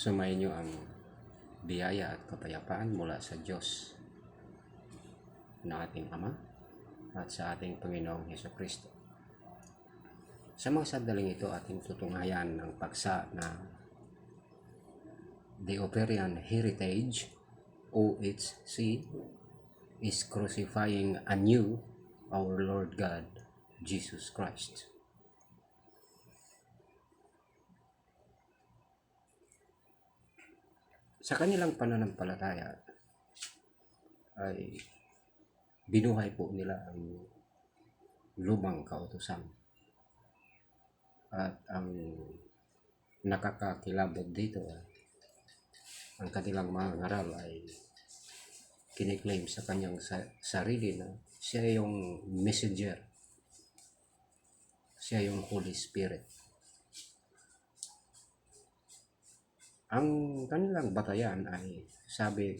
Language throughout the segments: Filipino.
Sumainyo ang biyaya at kapayapaan mula sa Diyos na ating Ama at sa ating Panginoong Hesukristo. Sa mga sandaling ito, ating tutunghayan ang paksa na The Operian Heritage, OHC, is crucifying anew our Lord God, Jesus Christ. Sa kanilang pananampalataya ay binuhay po nila ang lumang kautusan. At ang nakakakilabot dito, ang kanilang mga ngaral ay kiniklaim sa kanyang sarili na siya yung messenger, siya yung Holy Spirit. Ang kanilang batayan ay sabi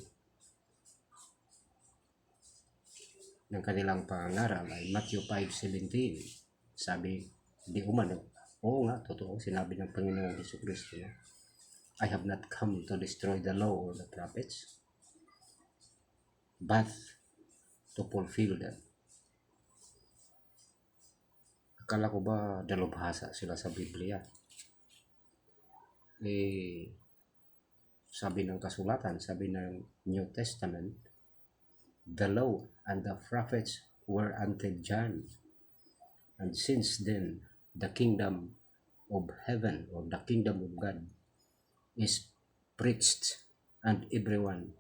ng kanilang pangaral ay Matthew 5:17. Sabi, di umano, oo nga, totoo, sinabi ng Panginoong Hesukristo na I have not come to destroy the law or the prophets, but to fulfill them. Akala ko ba dalubhasa sila sa Biblia? Sabi ng kasulatan, sabi ng New Testament, the law and the prophets were until John. And since then, the kingdom of heaven or the kingdom of God is preached and everyone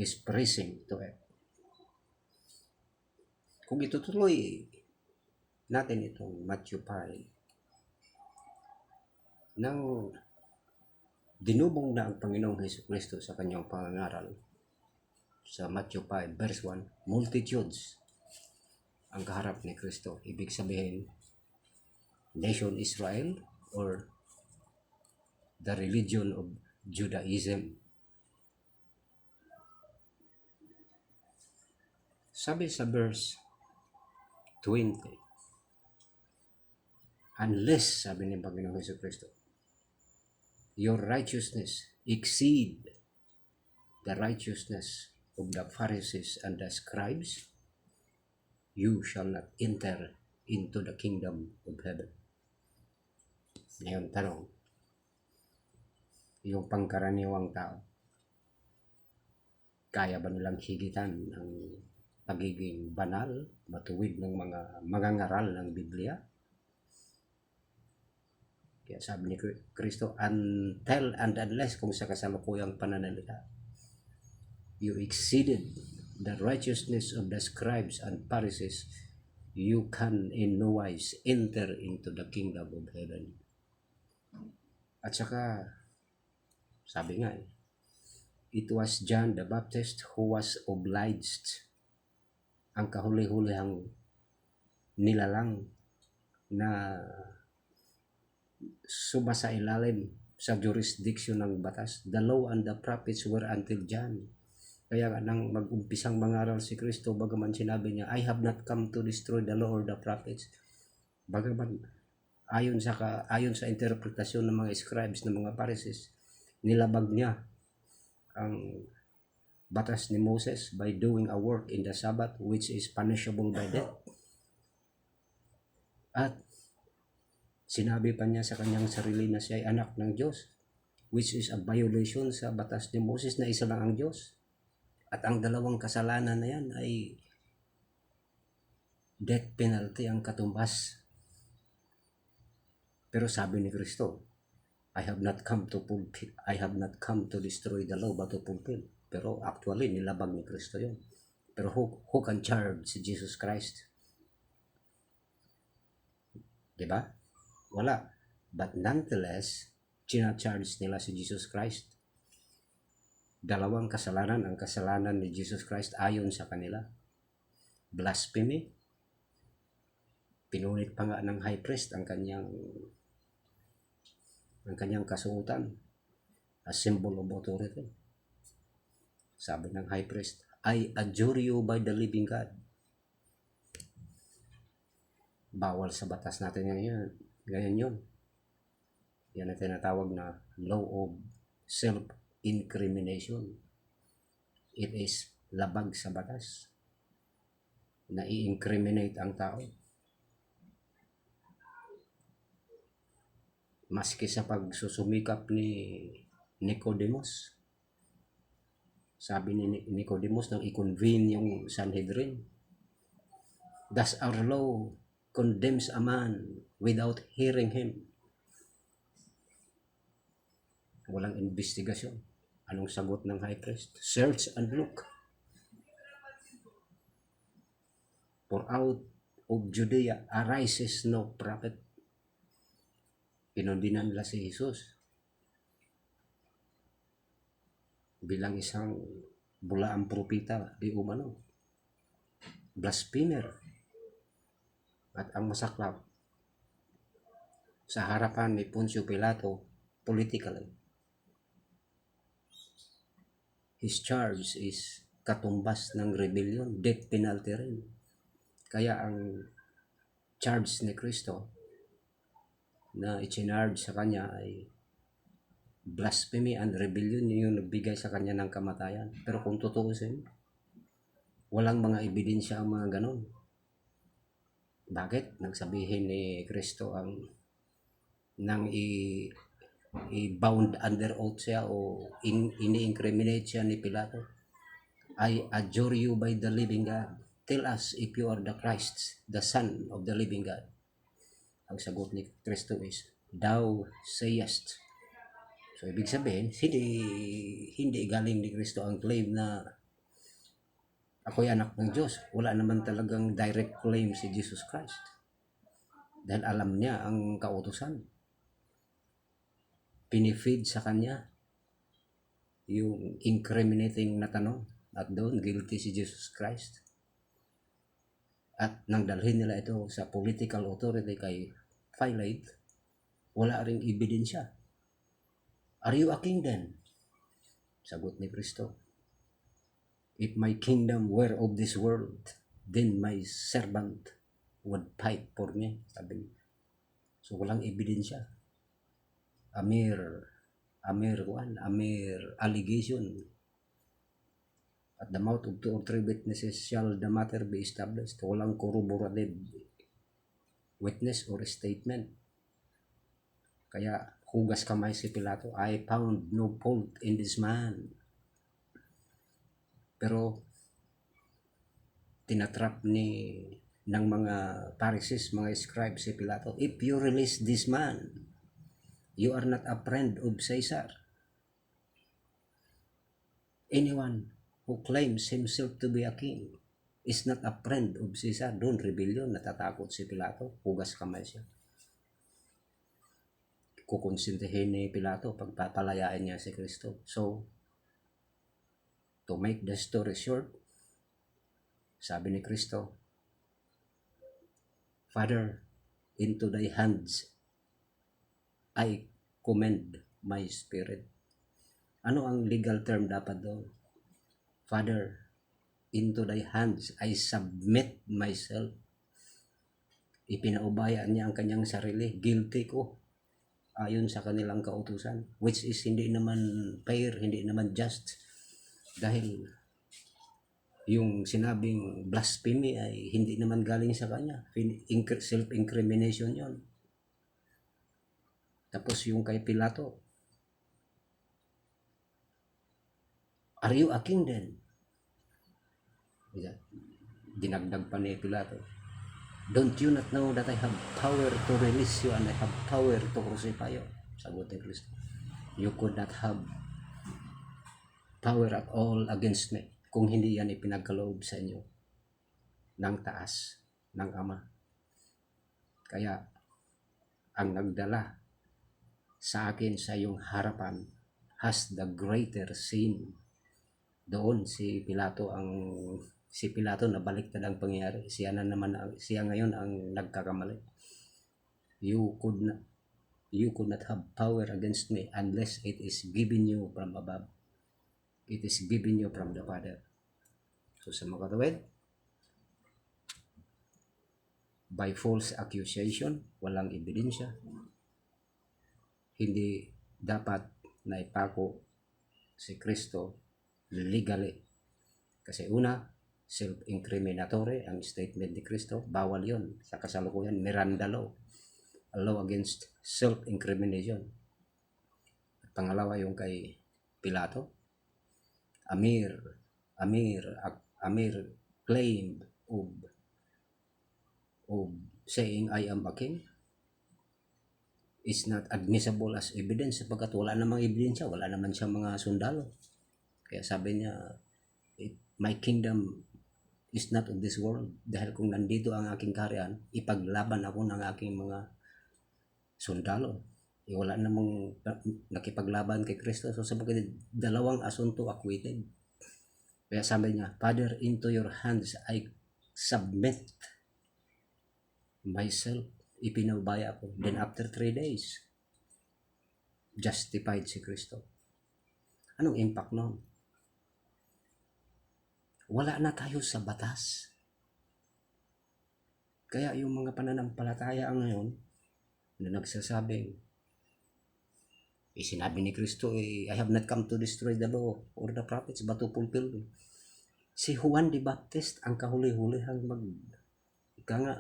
is praising to it. Kung itutuloy natin itong Matthew 5, nang dinubong na ang Panginoong Hesukristo sa kanyang pangangaral sa Matthew 5 verse 1, multitudes ang kaharap ni Kristo. Ibig sabihin, nation Israel or the religion of Judaism. Sabi sa verse 20, unless, sabi ni Panginoong Hesukristo, your righteousness exceed the righteousness of the Pharisees and the scribes, you shall not enter into the kingdom of heaven. Ngayon, tanong, yung pangkaraniwang tao, kaya ba nilang higitan ang pagiging banal, matuwid ng mga mangangaral ng Biblia? Kaya sabi ni Kristo, until and unless, kung sa kasalukuyang pananalita, you exceeded the righteousness of the scribes and Pharisees, you can in no wise enter into the kingdom of heaven. At saka, sabi nga, it was John the Baptist who was obliged, ang kahuli-hulihang nilalang na sumasailalim sa jurisdiction ng batas. The law and the prophets were until John. Kaya nang mag-umpisang mangaral si Kristo, bagaman sinabi niya, I have not come to destroy the law or the prophets, bagaman ayon sa interpretasyon ng mga scribes, ng mga Pharisees, nilabag niya ang batas ni Moses by doing a work in the Sabbath which is punishable by death. At sinabi pa niya sa kanyang sarili na siya ay anak ng Diyos, which is a violation sa batas ni Moses na isa lang ang Diyos. At ang dalawang kasalanan na yan ay death penalty ang katumbas. Pero sabi ni Kristo, I have not come to destroy the law but to fulfill. Pero actually nilabag ni Kristo yun. Pero who can charge si Jesus Christ? Diba? Wala. But nonetheless, charge nila si Jesus Christ. Dalawang kasalanan ang kasalanan ni Jesus Christ ayon sa kanila. Blasphemy. Pinunit pa nga ng high priest ang kanyang kasuotan as symbol of authority. Sabi ng high priest, I adjure you by the living God. Bawal sa batas natin ngayon yun. Yan ang tinatawag na law of self-incrimination. It is labag sa batas na i-incriminate ang tao. Maski sa pagsusumikap ni Nicodemus, sabi ni Nicodemus nang i-convene yung Sanhedrin, "Does our law condemns a man without hearing him?" Walang investigasyon. Anong sagot ng high priest? "Search and look. For out of Judea arises no prophet." Pinundinan nila si Jesus bilang isang bulaang propeta, di umano, blasphemer. At ang masaklap, sa harapan ni Poncio Pilato, politically, his charge is katumbas ng rebellion, death penalty rin. Kaya ang charge ni Kristo na i-charge sa kanya ay blasphemy and rebellion, yung nagbigay sa kanya ng kamatayan. Pero kung tutuusin, walang mga ebidensya ang mga ganon. Bakit? Nagsabihin ni Kristo ang nang i-bound under oath siya o ini-incriminate siya ni Pilato, "I adjure you by the living God, tell us if you are the Christ, the Son of the living God." Ang sagot ni Kristo is, "Thou sayest." So ibig sabihin, hindi galing ni Kristo ang claim na ako'y anak ng Diyos. Wala naman talagang direct claim si Jesus Christ. Dahil alam niya ang kautusan. Pinifeed sa kanya yung incriminating na tanong. At doon, guilty si Jesus Christ. At nang dalhin nila ito sa political authority kay Pilate, wala ring ebidensya. "Are you a king then?" Sagot ni Kristo, "If my kingdom were of this world, then my servant would fight for me." Sabi niya. So walang ebidensya. A mere allegation. At the mouth of 2 or 3 witnesses shall the matter be established. Walang corroborative witness or statement. Kaya hugas kamay si Pilato, "I found no fault in this man." Pero tinatrap ng mga Pharisees, mga scribes si Pilato, "If you release this man, you are not a friend of Caesar. Anyone who claims himself to be a king is not a friend of Caesar." Doon, rebellion, natatakot si Pilato, hugas kamay siya. Kukonsintihin ni Pilato, pagpapalayain niya si Kristo. So, to make the story short, sabi ni Kristo, "Father, into thy hands I commend my spirit." Ano ang legal term dapat doon? "Father, into thy hands I submit myself." Ipinaubaya niya ang kanyang sarili. Guilty ko ayon sa kanilang kautusan, which is hindi naman fair, hindi naman just. Dahil yung sinabing blasphemy ay hindi naman galing sa kanya. Self-incrimination yon. Tapos yung kay Pilato, "Are you a king then?" Dinagdag pa ni Pilato, "Don't you not know that I have power to release you and I have power to crucify you?" Sagot ni Kristo, "You could not have power at all against me kung hindi yan ipinagkaloob sa inyo ng taas ng Ama." Kaya ang nagdala sa akin sa iyong harapan has the greater sin. Doon si Pilato na baliktad ang pangyayari. Siya ngayon ang nagkakamali. You could not have power against me unless it is given you from above. It is given you from the Father. So sa mga katuwid, by false accusation, walang ebidensya, hindi dapat na ipako si Kristo legally. Kasi una, self-incriminatory ang statement ni Kristo, bawal yon sa kasalukuyan. Miranda law, a law against self-incrimination. At pangalawa yung kay Pilato, Amir claimed of saying I am a king is not admissible as evidence sapagkat wala namang ebidensya, wala naman siyang mga sundalo. Kaya sabi niya, my kingdom is not of this world. Dahil kung nandito ang aking kaharian, ipaglaban ako ng aking mga sundalo. Wala namang nakipaglaban kay Kristo. So sabi dalawang asunto acquitted. Kaya sabi niya, Father, into your hands I submit myself. Ipinabaya ko. Then after 3 days, justified si Kristo. Anong impact nun? Wala na tayo sa batas. Kaya yung mga pananampalataya ngayon na nagsasabing, sinabi ni Kristo, I have not come to destroy the law or the prophets but to fulfill them. Si Juan the Baptist ang kahuli-hulihang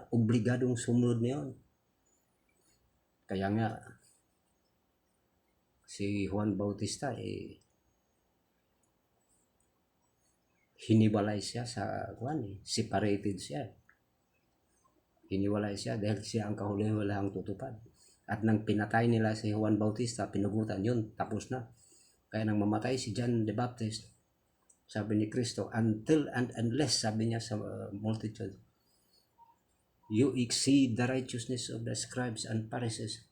obligadong sumunod niyon. Kaya nga, si Juan Bautista, hiniwalay siya sa separated siya. Hiniwalay siya dahil siya ang kahuli-hulihang tutupad. At nang pinatay nila si Juan Bautista, pinugutan yun, tapos na. Kaya nang mamatay si John the Baptist, sabi ni Kristo, until and unless, sabi niya sa multitude, you exceed the righteousness of the scribes and Pharisees,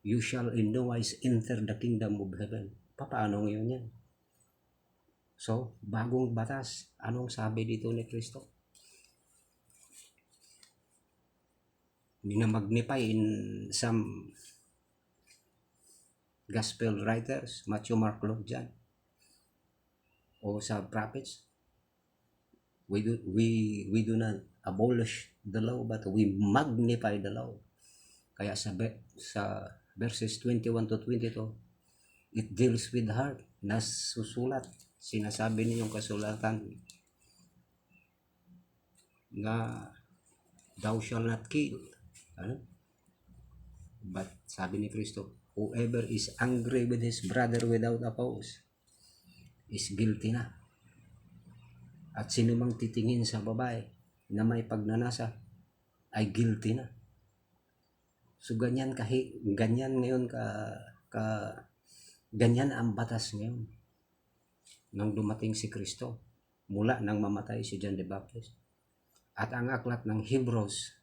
you shall in no wise enter the kingdom of heaven. Paano ngayon yan? So, bagong batas. Anong sabi dito ni Kristo? Minamagnify in some gospel writers, Matthew, Mark, Luke, John, o sa prophets. We do not abolish the law, but we magnify the law. Kaya sa verses 21 to 22, it deals with the heart. Nasusulat, sinasabi niyong kasulatan na thou shall not kill. But sabi ni Kristo, whoever is angry with his brother without a cause is guilty na. At sino mang titingin sa babae na may pagnanasa ay guilty na. So ganyan ngayon ganyan ang batas ngayon. Nang dumating si Kristo, mula nang mamatay si John the Baptist. At ang aklat ng Hebrews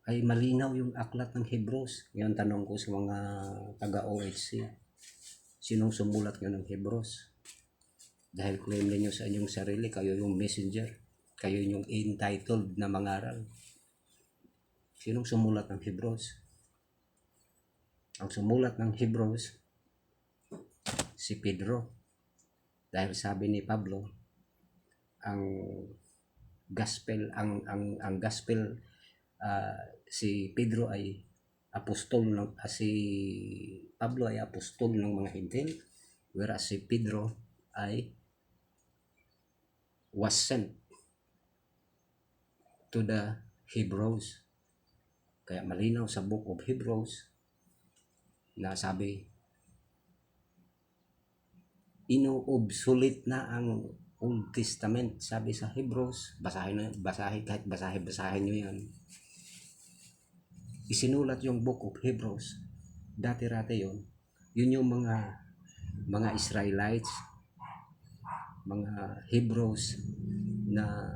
ay malinaw yung aklat ng Hebrews. Ngayon tanong ko sa mga taga-OHC, sinong sumulat ngayon ng Hebrews? Dahil claim ninyo sa inyong sarili, kayo yung messenger, kayo yung entitled na mangaral. Sinong sumulat ng Hebrews? Ang sumulat ng Hebrews, si Pedro. Dahil sabi ni Pablo, ang gospel, si Pedro ay apostol si Pablo ay apostol ng mga Hintil, whereas si Pedro ay was sent to the Hebrews. Kaya malinaw sa book of Hebrews na sabi, ino-obsolete na ang Old Testament. Sabi sa Hebrews, basahin nyo yan. Isinulat yung book of Hebrews. Dati-rate yun yung mga Israelites, mga Hebrews na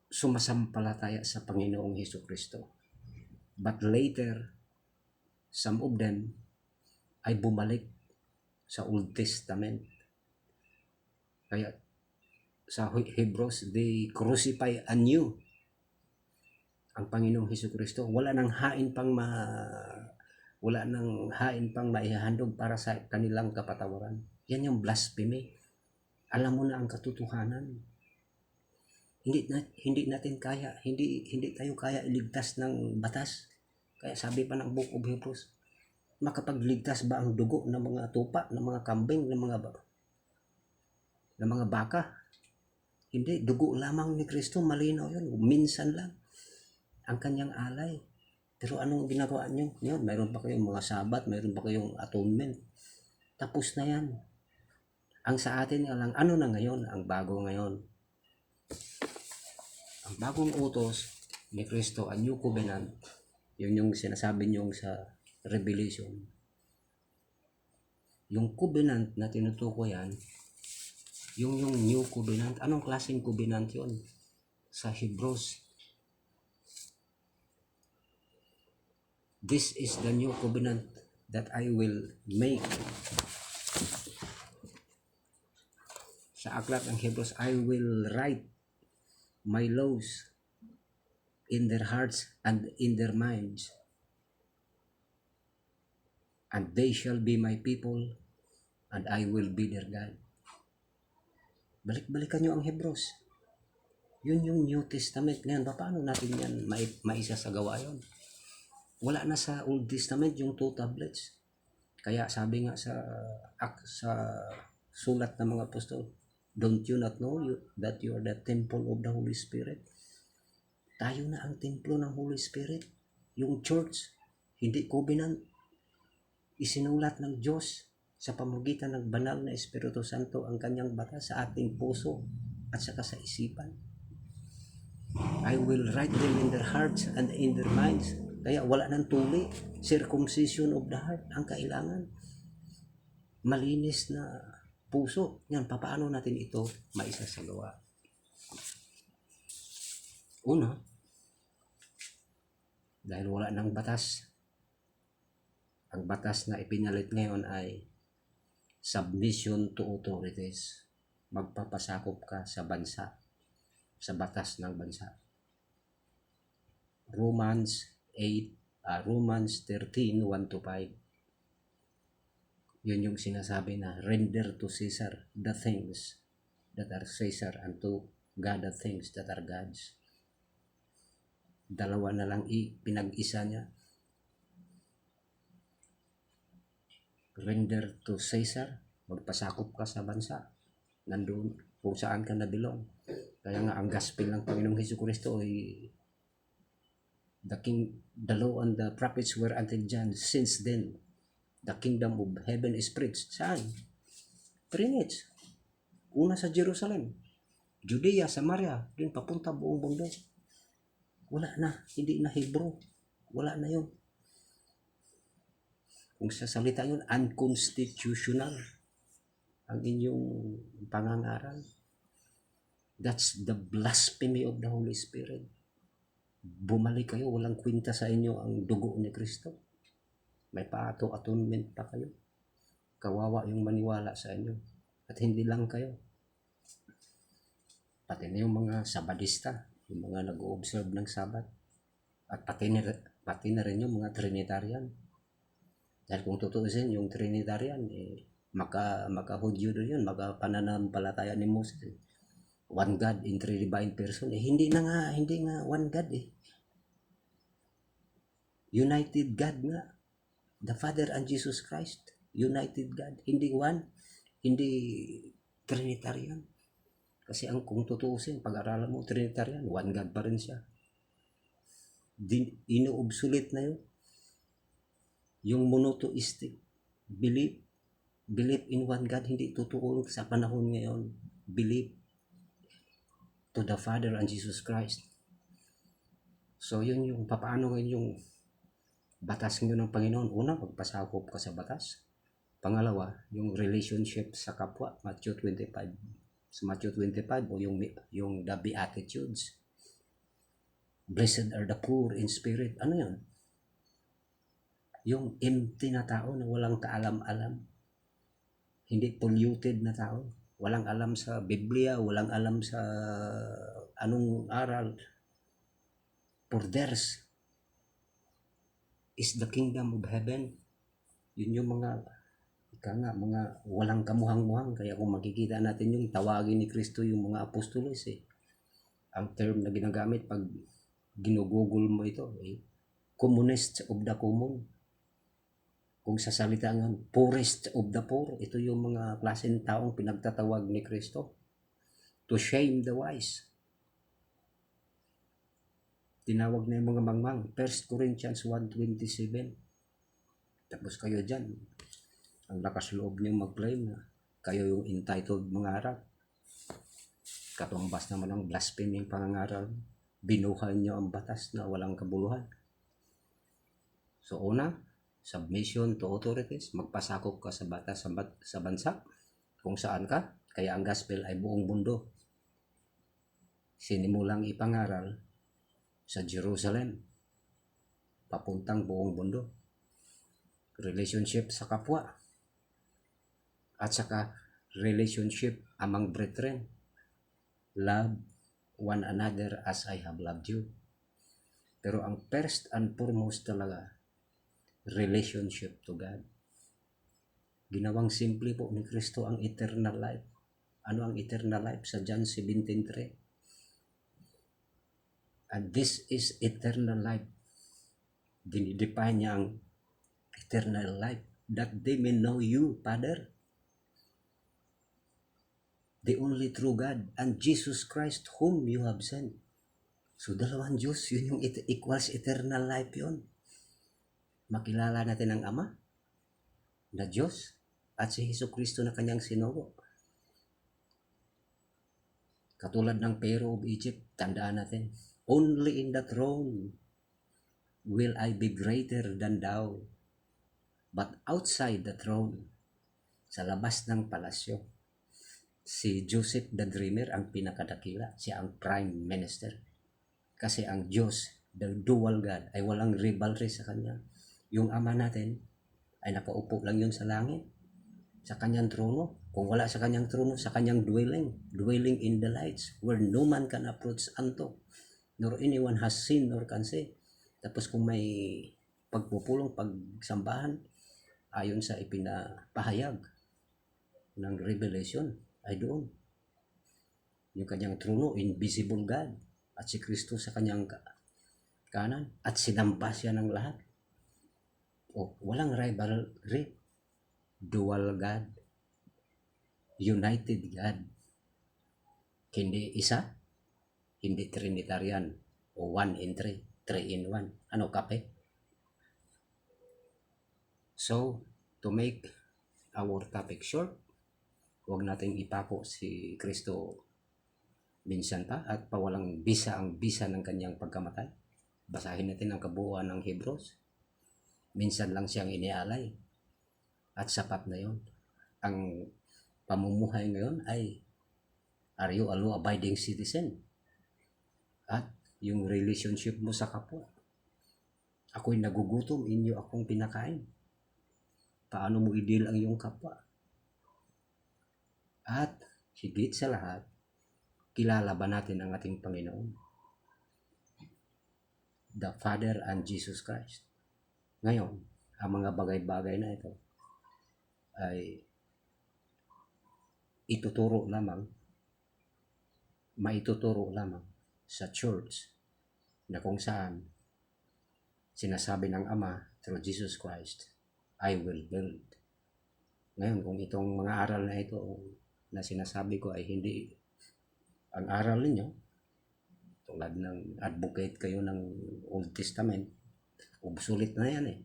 sumasampalataya sa Panginoong Hesukristo. But later, some of them ay bumalik sa Old Testament. Kaya sa Hebrews, they crucify anew ang Panginoong Hesukristo. Wala nang hain pang maihahandog para sa kanilang kapatawaran. Yan yung blasphemy. Alam mo na ang katotohanan. Hindi natin kaya, hindi tayo kaya iligtas ng batas. Kaya sabi pa ng Book of Hebrews, makapagligtas ba ang dugo ng mga tupa, ng mga kambing, ng mga baka? Hindi, dugo lamang ni Kristo, malinaw yun. Minsan lang ang kanyang alay. Pero anong ginagawa nyo? Yun, mayroon pa kayong mga sabat, mayroon pa kayong atonement. Tapos na yan. Ang sa atin lang, ano na ngayon? Ang bago ngayon. Ang bagong utos ni Kristo, a new covenant, yun yung sinasabi niyo sa Revelation. Yung covenant na tinutukoy yan, yung new covenant, anong klaseng covenant yun? Sa Hebrews, this is the new covenant that I will make. Sa aklat ng Hebrews, I will write my laws in their hearts and in their minds, and they shall be my people, and I will be their God. Balik-balikan nyo ang Hebrews. Yun yung New Testament. Ngayon, paano natin yan maisasagawa yun? Wala na sa Old Testament yung 2 tablets. Kaya sabi nga sa sulat ng mga apostol, don't you not know that you are the temple of the Holy Spirit? Tayo na ang templo ng Holy Spirit. Yung church, hindi covenant. Isinulat ng Diyos sa pamamagitan ng banal na Espiritu Santo ang kanyang batas sa ating puso at saka sa isipan. I will write them in their hearts and in their minds. Kaya wala nang tuli. Circumcision of the heart ang kailangan. Malinis na puso. Yan, paano natin ito maisasagawa? Una, dahil wala nang batas. Ang batas na ipinalit ngayon ay submission to authorities. Magpapasakop ka sa bansa, sa batas ng bansa. Romans 13, 1-5. Yun yung sinasabi na render to Caesar the things that are Caesar and to God the things that are God's. Dalawa na lang pinag-isa niya. Render to Caesar, magpasakop ka sa bansa, nandun kung saan ka nabilong. Kaya nga ang gospel ng Panginoong Hesukristo ay the law and the prophets were until John. Since then, the kingdom of heaven is preached. Saan? Preached. Una sa Jerusalem, Judea, Samaria, din papunta buong mundo. Wala na, hindi na Hebrew. Wala na yun. Kung sa salita yun, unconstitutional ang inyong pangangaral. That's the blasphemy of the Holy Spirit. Bumalik kayo, walang kwenta sa inyo ang dugo ni Kristo. May atonement pa kayo. Kawawa yung maniwala sa inyo. At hindi lang kayo. Pati na yung mga sabadista, yung mga nag-o-observe ng Sabat. At pati na rin yung mga Trinitarian. Dahil kung tutuusin, yung Trinitarian, maka-Hudyo doon yun, maka-pananampalataya ni Moses. One God in three divine person. Hindi nga one God eh. United God nga. The Father and Jesus Christ. United God. Hindi one. Hindi Trinitarian. Kasi kung tutuusin, pag-aralan mo, Trinitarian, one God pa rin siya. Ino-obsolete na yun. Yung monotheistic belief in one God, hindi totoo sa panahon ngayon. Believe to the Father and Jesus Christ. So yun yung paano ngayon yung batas ngayon ng Panginoon. Una, magpasakop ka sa batas. Pangalawa, yung relationship sa kapwa, Matthew 25. Sa Matthew 25 o yung the Beatitudes. Blessed are the poor in spirit. Ano yun? Yung empty na tao na walang kaalam-alam. Hindi polluted na tao. Walang alam sa Biblia, walang alam sa anong aral. For theirs is the kingdom of heaven. Yun yung mga walang kamuhang-muhang. Kaya kung makikita natin yung tawagin ni Kristo yung mga apostolos Ang term na ginagamit pag ginugugol mo ito, commonest of the common. Kung sa salita ngayon, poorest of the poor, ito yung mga klaseng taong pinagtatawag ni Kristo. To shame the wise. Tinawag na yung mga mangmang. 1 Corinthians 1:27. Tapos kayo dyan, ang lakas loob niyong mag-claim na kayo yung entitled mangaral. Katumbas naman ang blaspheming pangangaral. Binuhay niyo ang batas na walang kabuluhan. So una, submission to authorities. Magpasakop ka sa batas sa bansa kung saan ka. Kaya ang gospel ay buong mundo. Sinimulang ipangaral sa Jerusalem, papuntang buong mundo. Relationship sa kapwa, at saka relationship among brethren. Love one another as I have loved you. Pero ang first and foremost talaga, relationship to God. Ginawang simple po ni Kristo ang eternal life. Ano ang eternal life? Sa John 17:3. And this is eternal life. Dinidefine niya ang eternal life. That they may know you, Father, the only true God, and Jesus Christ whom you have sent. So dalawang Diyos, yun yung equals eternal life yun. Makilala natin ang Ama na Diyos at si Hesus Kristo na kanyang sinugo. Katulad ng Pharaoh of Egypt, tandaan natin, only in the throne will I be greater than thou. But outside the throne, sa labas ng palasyo, si Joseph the Dreamer ang pinakadakila, siya ang prime minister. Kasi ang Diyos, the dual God, ay walang rivalry sa kanya. Yung Ama natin ay nakaupo lang yun sa langit, sa kanyang trono. Kung wala sa kanyang trono, sa kanyang dwelling in the lights, where no man can approach unto, nor anyone has seen nor can see. Tapos kung may pagpupulong, pagsambahan, ayon sa ipinapahayag ng Revelation, ay doon. Yung kanyang trono, invisible God, at si Kristo sa kanyang kanan, at sinamba siya ng lahat. Walang rivalry. Dual God. United God. Hindi isa, hindi Trinitarian, o 1 in 3, 3 in 1. Ano, kape? So, to make our topic short, huwag nating ipako si Kristo minsan pa at pawalang bisa ang bisa ng kanyang pagkamatay. Basahin natin ang kabuuan ng Hebrews. Minsan lang siyang inialay at sapat na yon. Ang pamumuhay ngayon ay, are you a law-abiding citizen? At yung relationship mo sa kapwa. Ako'y nagugutom, inyo akong pinakain. Paano mo i-deal ang iyong kapwa? At higit sa lahat, kilala ba natin ang ating Panginoon? The Father and Jesus Christ. Ngayon, ang mga bagay-bagay na ito ay maituturo lamang sa church na kung saan sinasabi ng Ama through Jesus Christ, I will build. Ngayon, kung itong mga aral na ito na sinasabi ko ay hindi ang aral ninyo, tulad ng advocate kayo ng Old Testament, obsolete na yan eh.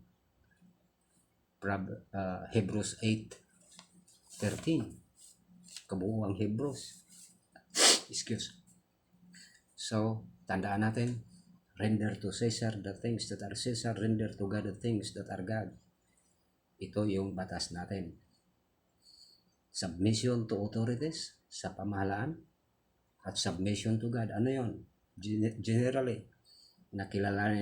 Hebrews 8:13, kabuuang Hebrews. Excuse. So, tandaan natin, render to Caesar the things that are Caesar, render to God the things that are God. Ito yung batas natin. Submission to authorities sa pamahalaan at submission to God. Ano yun? Generally, nakilala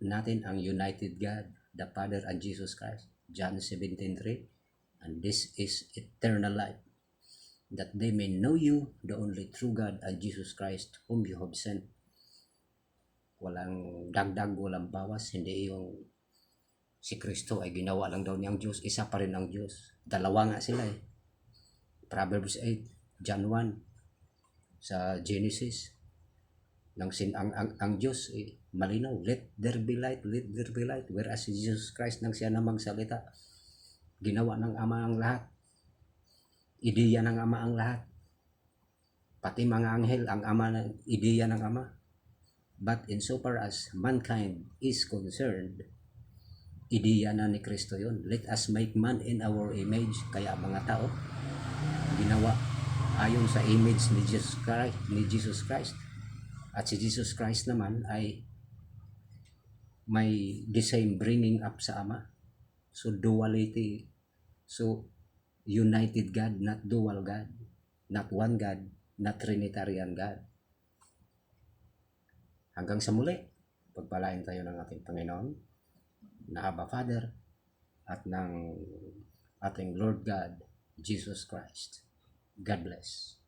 natin ang united God, the Father and Jesus Christ. John 17:3. And this is eternal life, that they may know you, the only true God, and Jesus Christ whom you have sent. Walang dagdag, walang bawas. Hindi yung si Kristo ay ginawa lang daw niyang Diyos, isa pa rin ang Diyos. Dalawa nga sila eh. Proverbs 8, John 1, sa Genesis. Ang Diyos, malinaw, let there be light, let there be light. Whereas si Jesus Christ nang siya namang salita, ginawa ng Ama ang lahat. Ideya ng Ama ang lahat. Pati mga anghel, ang Ama, ideya ng Ama. But insofar as mankind is concerned, ideya na ni Kristo yun. Let us make man in our image. Kaya mga tao, ginawa ayon sa image ni Jesus Christ. At si Jesus Christ naman ay may the same bringing up sa Ama. So duality. So united God, not dual God. Not one God, not Trinitarian God. Hanggang sa muli, pagpalain tayo ng ating Panginoon na Abba Father at ng ating Lord God, Jesus Christ. God bless.